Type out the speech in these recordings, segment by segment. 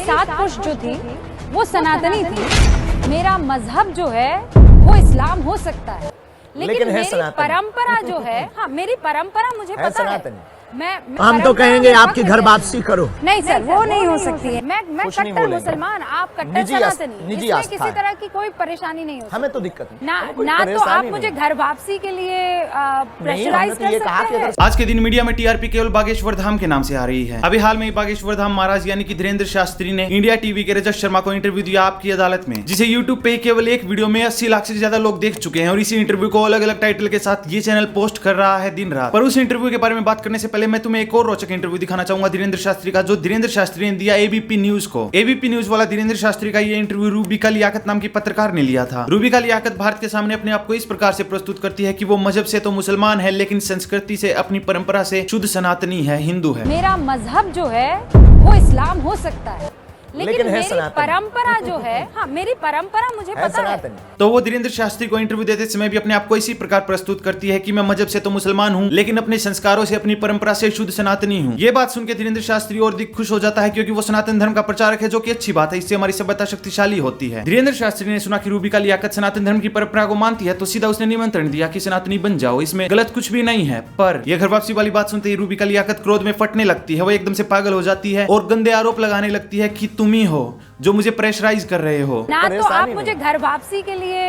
सात पुरुष जो थी वो सनातनी थी। मेरा मजहब जो है वो इस्लाम हो सकता है, लेकिन मेरी परंपरा जो है, हाँ मेरी परंपरा मुझे पता है। हम तो कहेंगे आपकी घर वापसी करो। नहीं सर, वो नहीं हो सकती है। मैं कट्टर मुसलमान, आप कट्टर सनातनी, इसमें किसी तरह की कोई परेशानी नहीं हो। हमें तो दिक्कत नहीं ना तो आप मुझे घर वापसी के लिए प्रेशराइज कर सकते हैं। आज के दिन मीडिया में टीआरपी केवल बागेश्वर धाम के नाम से आ रही है। अभी हाल में ही बागेश्वर धाम महाराज यानी कि धीरेन्द्र शास्त्री ने इंडिया टीवी के रजत शर्मा को इंटरव्यू दिया आपकी अदालत में, जिसे यूट्यूब पे केवल एक वीडियो में 80 लाख से ज्यादा लोग देख चुके हैं और इसी इंटरव्यू को अलग अलग टाइटल के साथ ये चैनल पोस्ट कर रहा है दिन रात। पर उस इंटरव्यू के बारे में बात करने से पहले मैं तुम्हें एक और रोचक इंटरव्यू दिखाना चाहूंगा धीरेन्द्र शास्त्री का, जो धीरेन्द्र शास्त्री ने दिया एबीपी न्यूज को। एबीपी न्यूज वाला धीरेन्द्र शास्त्री का ये इंटरव्यू रूबिका लियाकत नाम की पत्रकार ने लिया था। रूबिका लियाकत भारत के सामने अपने आप को इस प्रकार से प्रस्तुत करती है कि वो मजहब से तो मुसलमान है, लेकिन संस्कृति से, अपनी परंपरा से शुद्ध सनातनी है, हिंदू है। मेरा मजहब जो है वो इस्लाम हो सकता है, लेकिन मेरी परंपरा जो है, हाँ मेरी परंपरा मुझे पता है। तो वो धीरेन्द्र शास्त्री को इंटरव्यू देते समय भी अपने आप को इसी प्रकार प्रस्तुत करती है कि मैं मजहब से तो मुसलमान हूँ, लेकिन अपने संस्कारों से, अपनी परंपरा से शुद्ध सनातनी हूँ। ये बात सुनकर धीरेन्द्र शास्त्री और अधिक खुश हो जाता है, क्योंकि वो सनातन धर्म का प्रचारक है, जो कि अच्छी बात है, इससे हमारी सभ्यता शक्तिशाली होती है। धीरेन्द्र शास्त्री ने सुना कि रूबिका लियाकत सनातन धर्म की परंपरा को मानती है, तो सीधा उसने निमंत्रण दिया कि सनातनी बन जाओ, इसमें गलत कुछ भी नहीं है। पर यह घर वापसी वाली बात सुनते ही रूबिका लियाकत क्रोध में फटने लगती है, वो एकदम से पागल हो जाती है और गंदे आरोप लगाने लगती है कि तुम ही हो जो मुझे प्रेशराइज कर रहे हो। ना तो आप मुझे घर वापसी के लिए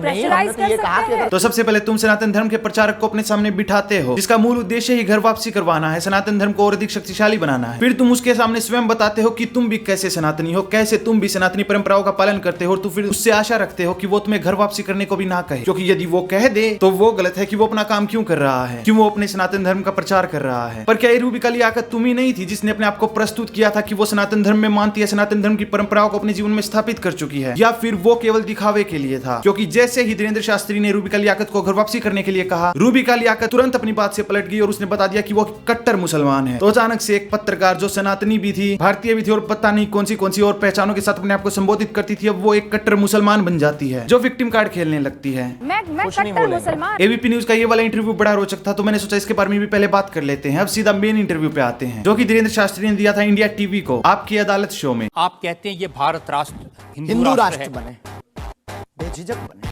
प्रेशराइज कर सकते हैं। तो सबसे पहले तुम सनातन धर्म के प्रचारक को अपने सामने बिठाते हो, जिसका मूल उद्देश्य ही घर वापसी करवाना है, सनातन धर्म को और अधिक शक्तिशाली बनाना है। फिर तुम उसके सामने स्वयं बताते हो कि तुम भी कैसे सनातनी हो, कैसे तुम भी सनातनी परंपराओं का पालन करते हो, और फिर उससे आशा रखते हो कि वो तुम्हें घर वापसी करने को भी ना कहे, क्योंकि यदि वो कह दे तो वो गलत है कि वो अपना काम क्यों कर रहा है, क्यों वो अपने सनातन धर्म का प्रचार कर रहा है। पर क्या रूबिका लियाकत तुम ही नहीं थी जिसने अपने आप को प्रस्तुत किया था कि वो सनातन धर्म में मानती है, सनातन धर्म की परंपराओं को अपने जीवन में स्थापित कर चुकी है, या फिर वो केवल दिखावे के लिए था? क्योंकि जैसे ही धीरेन्द्र शास्त्री ने रूबिका लियाकत को घर वापसी करने के लिए कहा, रूबिका लियाकत तुरंत अपनी बात से पलट गई और उसने बता दिया कि वो कट्टर मुसलमान है। तो अचानक से एक पत्रकार जो सनातनी भी थी, भारतीय भी थी, और पता नहीं कौन सी और पहचानों के साथ अपने आप को संबोधित करती थी, अब वो एक कट्टर मुसलमान बन जाती है, जो विक्टिम कार्ड खेलने लगती है। मैं कट्टर मुसलमान। एबीपी न्यूज का ये वाला इंटरव्यू बड़ा रोचक था, तो मैंने सोचा इसके बारे में भी पहले बात कर लेते हैं। अब सीधा मेन इंटरव्यू पे आते हैं, जो कि धीरेन्द्र शास्त्री ने दिया था इंडिया टीवी को आपकी अदालत शो में। आप कहते हैं ये भारत राष्ट्र हिंदू राष्ट्र बने, बेझिझक बने,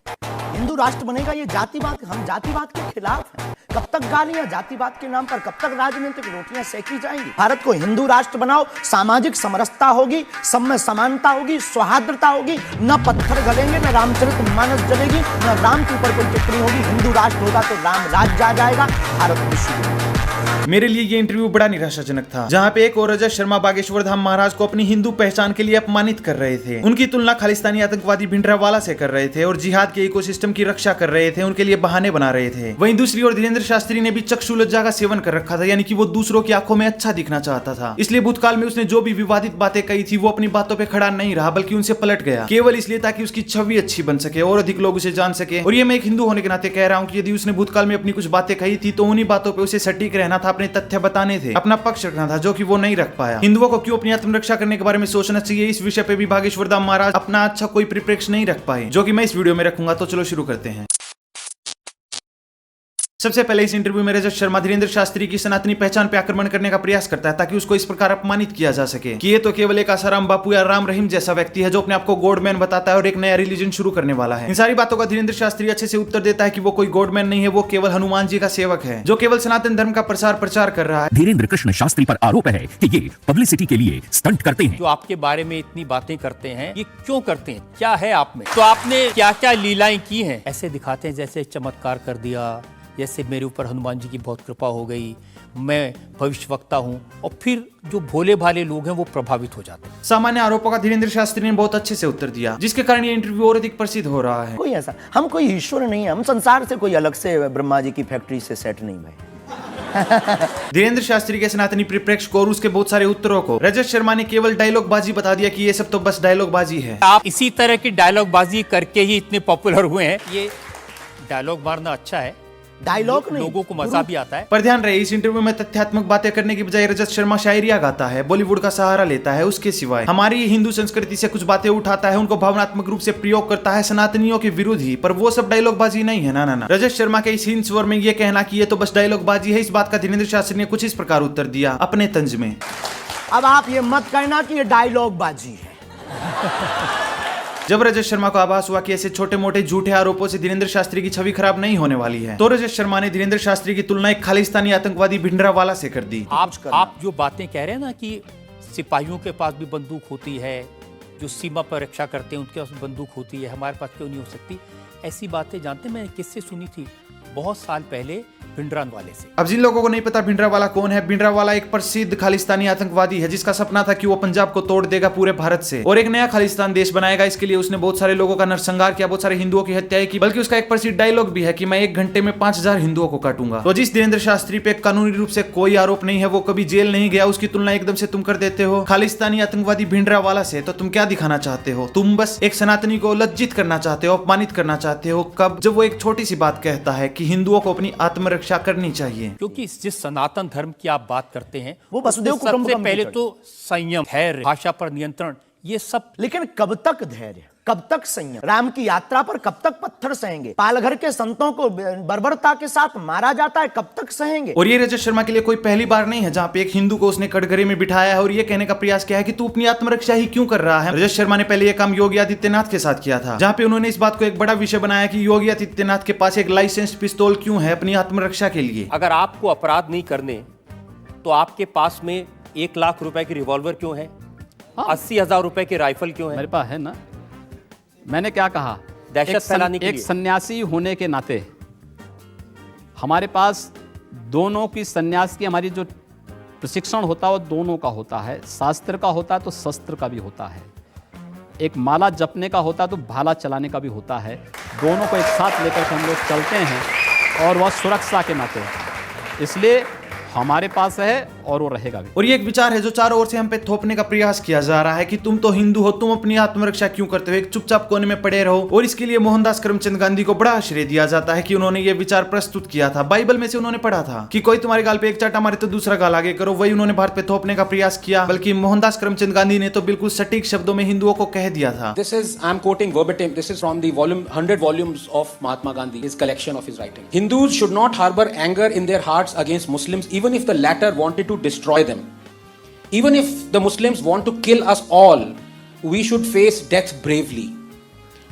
हिंदू राष्ट्र बनेगा। ये जातिवाद, हम जातिवाद के खिलाफ हैं। कब तक गालियां जातिवाद के नाम पर, कब तक राजनीतिक रोटियां सेकी जाएंगी? भारत को हिंदू राष्ट्र बनाओ, सामाजिक समरसता होगी, सब में समानता होगी, सौहार्दता होगी, न पत्थर गलेंगे, न रामचरितमानस जलेगी, न राम के ऊपर कोई टिप्पणी होगी। हिंदू राष्ट्र होगा तो राम राज्य आ जाएगा, भारत विश्व। मेरे लिए ये इंटरव्यू बड़ा निराशाजनक था, जहाँ पे एक और रजत शर्मा बागेश्वर धाम महाराज को अपनी हिंदू पहचान के लिए अपमानित कर रहे थे। उनकी तुलना खालिस्तानी आतंकवादी भिंडरावाला से कर रहे थे और जिहाद के इकोसिस्टम की रक्षा कर रहे थे, उनके लिए बहाने बना रहे थे। वहीं दूसरी ओर धीरेन्द्र शास्त्री ने भी चक्षुलज्जा का सेवन कर रखा था, यानी कि वो दूसरों की आंखों में अच्छा दिखना चाहता था। इसलिए भूतकाल में उसने जो भी विवादित बातें कही थी, वो अपनी बातों पर खड़ा नहीं रहा, बल्कि उनसे पलट गया, केवल इसलिए ताकि उसकी छवि अच्छी बन सके और अधिक लोग उसे जान सके। और ये मैं एक हिंदू होने के नाते कह रहा हूँ कि यदि उसने भूतकाल में अपनी कुछ बातें कही थी, तो उन्हीं बातों पर उसे सटीक रहना था, अपने तथ्य बताने थे, अपना पक्ष रखना था, जो कि वो नहीं रख पाया। हिंदुओं को क्यों अपनी आत्मरक्षा करने के बारे में सोचना चाहिए, इस विषय पे भी बागेश्वर धाम महाराज अपना अच्छा कोई परिप्रेक्ष्य नहीं रख पाए, जो कि मैं इस वीडियो में रखूंगा। तो चलो शुरू करते हैं। सबसे पहले इस इंटरव्यू में रजत शर्मा धीरेन्द्र शास्त्री की सनातनी पहचान पे आक्रमण करने का प्रयास करता है, ताकि उसको इस प्रकार अपमानित किया जा सके कि ये तो केवल एक आसाराम बापू या राम रहीम जैसा व्यक्ति है, जो अपने आप को गॉडमैन बताता है और एक नया रिलीजन शुरू करने वाला है। इन सारी बातों का धीरेन्द्र शास्त्री अच्छे से उत्तर देता है कि वो कोई गॉडमैन नहीं है, वो केवल हनुमान जी का सेवक है, जो केवल सनातन धर्म का प्रचार कर रहा है। धीरेन्द्र कृष्ण शास्त्री पर आरोप है कि ये पब्लिसिटी के लिए स्टंट करते हैं। जो आपके बारे में इतनी बातें करते हैं, ये क्यों करते हैं? क्या है आप में? तो आपने क्या क्या लीलाएं की हैं? ऐसे दिखाते हैं जैसे चमत्कार कर दिया, जैसे मेरे ऊपर हनुमान जी की बहुत कृपा हो गई, मैं भविष्यवक्ता हूँ, और फिर जो भोले भाले लोग हैं वो प्रभावित हो जाते हैं। सामान्य आरोपों का धीरेन्द्र शास्त्री ने बहुत अच्छे से उत्तर दिया, जिसके कारण ये इंटरव्यू और अधिक प्रसिद्ध हो रहा है। कोई ऐसा, हम कोई ईश्वर नहीं है, हम संसार से कोई अलग से ब्रह्मा जी की फैक्ट्री से सेट नहीं भाई। धीरेन्द्र शास्त्री के सनातनी परिप्रेक्ष्य को और उसके बहुत सारे उत्तरों को रजत शर्मा ने केवल डायलॉग बाजी बता दिया कि ये सब तो बस डायलॉग बाजी है। आप इसी तरह की डायलॉग बाजी करके ही इतने पॉपुलर हुए हैं। ये डायलॉग मारना अच्छा है, डायलॉग लोगों को मजा भी आता है। पर ध्यान रहे, इस इंटरव्यू में तथ्यात्मक बातें करने की बजाय रजत शर्मा शायरियां गाता है, बॉलीवुड का सहारा लेता है, उसके सिवाय हमारी हिंदू संस्कृति से कुछ बातें उठाता है, उनको भावनात्मक रूप से प्रयोग करता है सनातनियों के विरुद्ध ही। पर वो सब डायलॉग बाजी नहीं है, ना। रजत शर्मा के इस हिंद स्वर में ये कहना कि ये तो बस डायलॉग बाजी है, इस बात का धीरेन्द्र शास्त्री ने कुछ इस प्रकार उत्तर दिया अपने तंज में। अब आप ये मत कहना कि ये डायलॉग बाजी है। जब रजत शर्मा को आभास हुआ कि ऐसे छोटे मोटे झूठे आरोपों से धीरेन्द्र शास्त्री की छवि खराब नहीं होने वाली है, तो रजत शर्मा ने धीरेन्द्र शास्त्री की तुलना एक खालिस्तानी आतंकवादी भिंडरावाला से कर दी। आप जो बातें कह रहे हैं ना कि सिपाहियों के पास भी बंदूक होती है, जो सीमा पर रक्षा करते हैं उनके पास बंदूक होती है, हमारे पास क्यों नहीं हो सकती, ऐसी बातें जानते हैं मैंने किससे सुनी थी? बहुत साल पहले भिंडरावाले से। अब जिन लोगों को नहीं पता भिंडरावाला कौन है, भिंडरावाला एक प्रसिद्ध खालिस्तानी आतंकवादी है जिसका सपना था कि वो पंजाब को तोड़ देगा पूरे भारत से और एक नया खालिस्तान देश बनाएगा। इसके लिए उसने बहुत सारे लोगों का नरसंहार किया, बहुत सारे हिंदुओं की हत्याएं की, बल्कि उसका एक प्रसिद्ध डायलॉग भी है कि मैं 1 घंटे में 5000 हिंदुओं को काटूंगा। तो जिस धीरेन्द्र शास्त्री पे कानूनी रूप से कोई आरोप नहीं है, वो कभी जेल नहीं गया, उसकी तुलना एकदम से तुम कर देते हो खालिस्तानी आतंकवादी भिंडरावाला से, तो तुम क्या दिखाना चाहते हो? तुम बस एक सनातनी को लज्जित करना चाहते हो, अपमानित करना चाहते हो। कब? जब वो एक छोटी सी बात कहता है कि हिंदुओं को अपनी आत्मरक्षा करनी चाहिए। क्योंकि जिस सनातन धर्म की आप बात करते हैं वो वसुदेव उसमें कुटुंबकम सबसे पहले की तो संयम, धैर्य, भाषा पर नियंत्रण, ये सब। लेकिन कब तक धैर्य, कब तक संयम? राम की यात्रा पर कब तक पत्थर सहेंगे? पालघर के संतों को बर्बरता के साथ मारा जाता है, कब तक सहेंगे? और ये रजत शर्मा के लिए कोई पहली बार नहीं है जहां पे एक हिंदू को उसने कटघरे में बिठाया है और ये कहने का प्रयास किया है कि तू अपनी आत्मरक्षा ही क्यों कर रहा है। रजत शर्मा ने पहले ये काम योगी आदित्यनाथ के साथ किया था, जहां पे उन्होंने इस बात को एक बड़ा विषय बनाया कि योगी आदित्यनाथ के पास एक लाइसेंस्ड पिस्तौल क्यों है अपनी आत्मरक्षा के लिए। अगर आपको अपराध नहीं करने तो आपके पास में 1 लाख रुपए की रिवॉल्वर क्यों है? 80,000 रुपए की राइफल क्यों है? मेरे पास है ना। मैंने क्या कहा? दहशत फैलाने के एक लिए। सन्यासी होने के नाते हमारे पास दोनों की सन्यास की हमारी जो प्रशिक्षण होता है वो दोनों का होता है। शास्त्र का होता है तो शस्त्र का भी होता है। एक माला जपने का होता है तो भाला चलाने का भी होता है। दोनों को एक साथ लेकर के हम लोग चलते हैं और वह सुरक्षा के नाते, इसलिए हमारे पास है और वो रहेगा भी। और ये एक विचार है जो चारों ओर से हम पे थोपने का प्रयास किया जा रहा है कि तुम तो हिंदू हो, तुम अपनी आत्मरक्षा क्यों करते हो, एक चुपचाप कोने में पड़े रहो। और इसके लिए मोहनदास करमचंद गांधी को बड़ा श्रेय दिया जाता है कि उन्होंने ये विचार प्रस्तुत किया था। बाइबल में से उन्होंने पढ़ा था कि कोई तुम्हारे गाल पे एक चाटा मारे तो दूसरा गाल आगे करो, वही उन्होंने भारत पे थोपने का प्रयास किया। बल्कि मोहनदास करमचंद गांधी ने तो बिल्कुल सटीक शब्दों में हिंदुओं को कह दिया था। This is, I'm quoting verbatim, this is from the 100 volumes of Mahatma Gandhi, his collection of his writing. Hindus should not harbor anger in their hearts against Muslims, even if the latter wanted to destroy them. Even if the Muslims want to kill us all, we should face death bravely.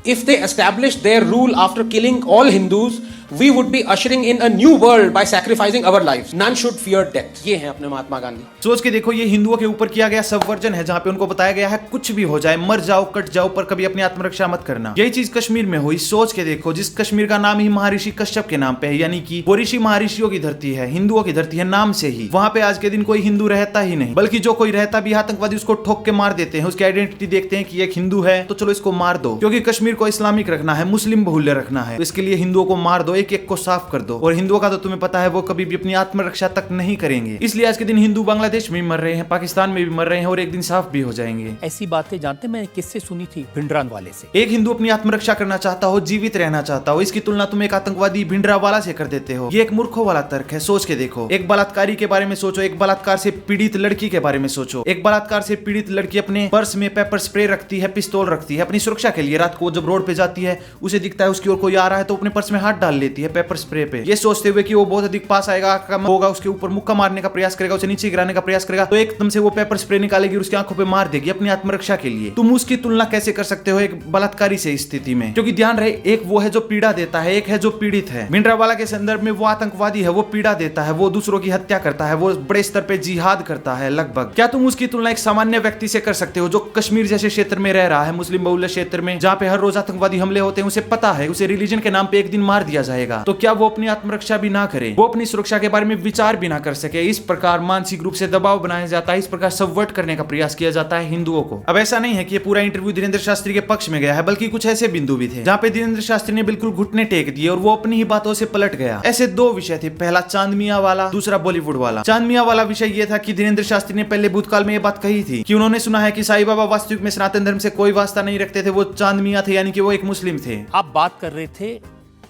If they establish their rule after killing all Hindus, we would be ushering in a new world by sacrificing our lives. None should fear death. ये हैं अपने महात्मा गांधी। सोच के देखो, ये हिंदुओं के ऊपर किया गया सबवर्जन है, जहाँ पे उनको बताया गया है कुछ भी हो जाए, मर जाओ, कट जाओ, पर कभी अपनी आत्मरक्षा मत करना। यही चीज कश्मीर में हुई। सोच के देखो, जिस कश्मीर का नाम ही महर्षि कश्यप के नाम पे है, यानी कि वो ऋषि महर्षियों की धरती है, हिंदुओं की धरती है नाम से ही, वहां पे आज के दिन कोई हिंदू रहता ही नहीं, बल्कि जो कोई रहता भी आतंकवादी उसको ठोक के मार देते हैं। उसकी आइडेंटिटी देखते हैं कि एक हिंदू है तो चलो इसको मार दो, क्योंकि कश्मीर को इस्लामिक रखना है, मुस्लिम बहुल्य रखना है, तो इसके लिए हिंदुओं को मार दो, एक एक को साफ कर दो। और हिंदुओं का तो तुम्हें पता है वो कभी भी अपनी आत्मरक्षा तक नहीं करेंगे। इसलिए आज के दिन हिंदू बांग्लादेश में भी मर रहे हैं, पाकिस्तान में भी मर रहे हैं और एक दिन साफ भी हो जाएंगे। ऐसी बातें जानते मैंने किससे सुनी थी? भिंडरावाले से। एक हिंदू अपनी आत्मरक्षा करना चाहता हो, जीवित रहना चाहता हो, इसकी तुलना तुम एक आतंकवादी भिंडरावाला से कर देते हो। ये एक मूर्खों वाला तर्क है। सोच के देखो, एक बलात्कारी के बारे में सोचो, एक बलात्कार से पीड़ित लड़की के बारे में सोचो। एक बलात्कार से पीड़ित लड़की अपने पर्स में पेपर स्प्रे रखती है, पिस्तौल रखती है अपनी सुरक्षा के लिए। रात को जब रोड पे जाती है, उसे दिखता है उसकी ओर कोई आ रहा है तो अपने पर्स में हाथ डाल लेती है पेपर स्प्रे पे, ये सोचते हुए कि वो बहुत अधिक पास आएगा, होगा, उसके ऊपर मुक्का मारने का प्रयास करेगा, उसे नीचे गिराने का प्रयास करेगा, तो एकदम से वो पेपर स्प्रे निकालेगी और उसकी आंखों पे मार देगी अपनी आत्मरक्षा के लिए। तुम उसकी तुलना कैसे कर सकते हो एक बलात्कारी से स्थिति में? क्योंकि ध्यान रहे, एक वो है जो पीड़ा देता है, एक है जो पीड़ित है। भिंडरावाला के संदर्भ में वो आतंकवादी है, वो पीड़ा देता है, वो दूसरों की हत्या करता है, वो बड़े स्तर पे जिहाद करता है लगभग। क्या तुम उसकी तुलना एक सामान्य व्यक्ति से कर सकते हो जो कश्मीर जैसे क्षेत्र में रह रहा है, मुस्लिम बहुल्य क्षेत्र में, जहाँ पे हर रोज आतंकवादी हमले होते हैं, उसे पता है उसे रिलीजन के नाम पे एक दिन मार दिया जाएगा, तो क्या वो अपनी आत्मरक्षा भी ना करे, वो अपनी सुरक्षा के बारे में विचार भी ना कर सके? इस प्रकार मानसिक रूप से दबाव बनाया जाता है, इस प्रकार सबवर्ट करने का प्रयास किया जाता है हिंदुओं को। अब ऐसा नहीं है कि ये पूरा इंटरव्यू धीरेन्द्र शास्त्री के पक्ष में गया है, बल्कि कुछ ऐसे बिंदु भी थे जहाँ पे धीरेन्द्र शास्त्री ने बिल्कुल घुटने टेक दिए और वो अपनी ही बातों से पलट गया। ऐसे 2 विषय थे, पहला चांद मियां वाला, दूसरा बॉलीवुड वाला। चांद मियां वाला विषय ये था कि धीरेन्द्र शास्त्री ने पहले भूतकाल में ये बात कही थी कि उन्होंने सुना है कि साईं बाबा वास्तविक में सनातन धर्म से कोई वास्ता नहीं रखते थे, वो चांद मियां थे, यानी कि वो एक मुस्लिम थे। आप बात कर रहे थे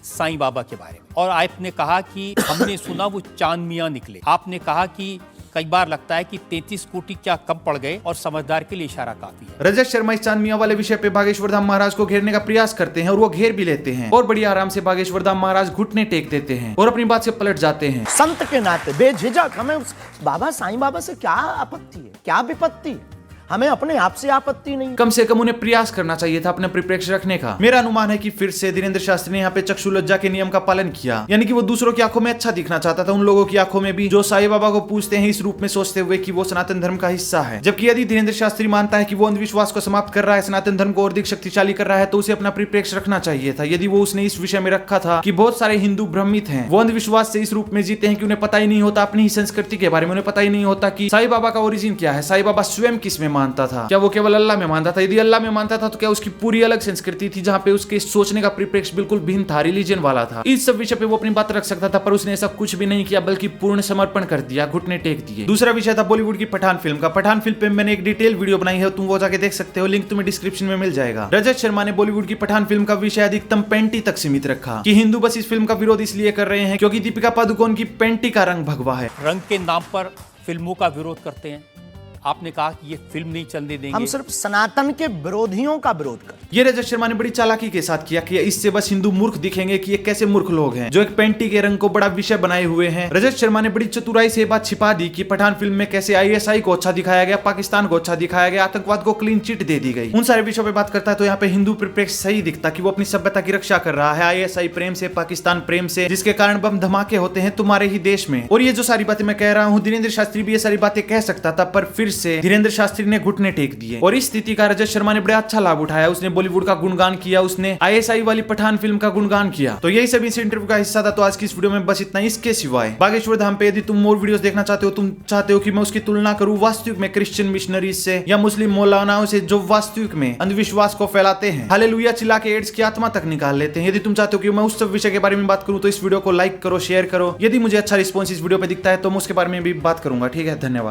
साईं बाबा के बारे में और आपने कहा कि हमने सुना वो चांद मियां निकले। आपने कहा कि कई बार लगता है कि 33 कोटि क्या कम पड़ गए और समझदार के लिए इशारा काफी है। रजत शर्मा इस चांद मियां वाले विषय पे बागेश्वर धाम महाराज को घेरने का प्रयास करते हैं और वो घेर भी लेते हैं और बड़ी आराम से बागेश्वर धाम महाराज घुटने टेक देते हैं और अपनी बात से पलट जाते हैं। संत के नाते बेझिझक हमें उस बाबा साईं बाबा से क्या आपत्ति है, क्या विपत्ति है, हमें अपने आप से आपत्ति नहीं। कम से कम उन्हें प्रयास करना चाहिए था अपने परिप्रेक्ष्य रखने का। मेरा अनुमान है कि फिर से धीरेन्द्र शास्त्री ने यहाँ पे चक्षु लज्जा के नियम का पालन किया, यानी कि वो दूसरों की आंखों में अच्छा दिखना चाहता था, उन लोगों की आंखों में भी जो साईं बाबा को पूजते हैं इस रूप में सोचते हुए कि वो सनातन धर्म का हिस्सा है। जबकि यदि धीरेन्द्र शास्त्री मानता है कि वो अंधविश्वास को समाप्त कर रहा है, सनातन धर्म को और अधिक शक्तिशाली कर रहा है, तो उसे अपना परिप्रेक्ष्य रखना चाहिए था। यदि वो उसने इस विषय में रखा था कि बहुत सारे हिंदू भ्रमित हैं, वो अंधविश्वास से इस रूप में जीते हैं कि उन्हें पता ही नहीं होता अपनी ही संस्कृति के बारे में, उन्हें पता ही नहीं होता कि साईं बाबा का ओरिजिन क्या है, साईं बाबा स्वयं किस में मानता था, क्या वो केवल अल्लाह में मानता था। यदि अल्लाह में मानता था तो क्या उसकी पूरी अलग संस्कृति थी जहाँ पे उसके सोचने का परिप्रेक्ष्य बिल्कुल भिन्न था, रिलीजन वाला था। इस सब विषय पे वो अपनी बात रख सकता था, पर उसने ऐसा कुछ भी नहीं किया, बल्कि पूर्ण समर्पण कर दिया, घुटने टेक दिए। दूसरा विषय था बॉलीवुड की पठान फिल्म का। पठान फिल्म पे मैंने एक डिटेल वीडियो बनाई है, तुम वो जाके देख सकते हो, लिंक तुम्हें डिस्क्रिप्शन में मिल जाएगा। रजत शर्मा ने बॉलीवुड की पठान फिल्म का विषय अधिकतम पैंटी तक सीमित रखा कि हिंदू बस इस फिल्म का विरोध इसलिए कर रहे हैं क्योंकि दीपिका पादुकोण की पैंटी का रंग भगवा है। रंग के नाम पर फिल्मों का विरोध करते हैं। आपने कहा कि ये फिल्म नहीं चलने देंगे, हम सिर्फ सनातन के विरोधियों का विरोध कर। ये रजत शर्मा ने बड़ी चालाकी के साथ किया कि इससे बस हिंदू मूर्ख दिखेंगे कि ये कैसे मूर्ख लोग हैं जो एक पैंटी के रंग को बड़ा विषय बनाए हुए हैं। रजत शर्मा ने बड़ी चतुराई से बात छिपा दी कि पठान फिल्म में कैसे आईएसआई को अच्छा दिखाया गया, पाकिस्तान को अच्छा दिखाया गया, आतंकवाद को क्लीन चिट दे दी गई। उन सारे विषयों पे बात करता है तो यहाँ पे हिंदू परिप्रेक्ष्य सही दिखता कि वो अपनी सभ्यता की रक्षा कर रहा है, आईएसआई प्रेम से, पाकिस्तान प्रेम से, जिसके कारण बम धमाके होते हैं तुम्हारे ही देश में। और ये जो सारी बातें मैं कह रहा हूँ, धीरेन्द्र शास्त्री भी ये सारी बातें कह सकता था, पर फिर से धीरेन्द्र शास्त्री ने घुटने टेक दिए और इस स्थिति का रजत शर्मा ने बड़ा अच्छा लाभ उठाया। उसने बॉलीवुड का गुणगान किया, उसने आईएसआई वाली पठान फिल्म का गुणगान किया। तो यही सब इस इंटरव्यू का हिस्सा था। तो आज की इस वीडियो में बस इतना। इसके सिवाय बागेश्वर धाम पे यदि तुम और वीडियोस देखना चाहते हो, तुम चाहते हो कि मैं उसकी तुलना करूं वास्तविक में क्रिश्चियन मिशनरीज से या मुस्लिम मौलानाओं से जो वास्तविक में अंधविश्वास को फैलाते हैं, हालेलुया चिल्ला के एड्स की आत्मा तक निकाल लेते हैं, यदि तुम चाहते हो कि मैं उस सब विषय के बारे में बात करूं तो इस वीडियो को लाइक करो, शेयर करो। यदि मुझे अच्छा रिस्पॉन्स इस वीडियो पे दिखता है तो मैं उसके बारे में भी बात करूंगा। ठीक है, धन्यवाद।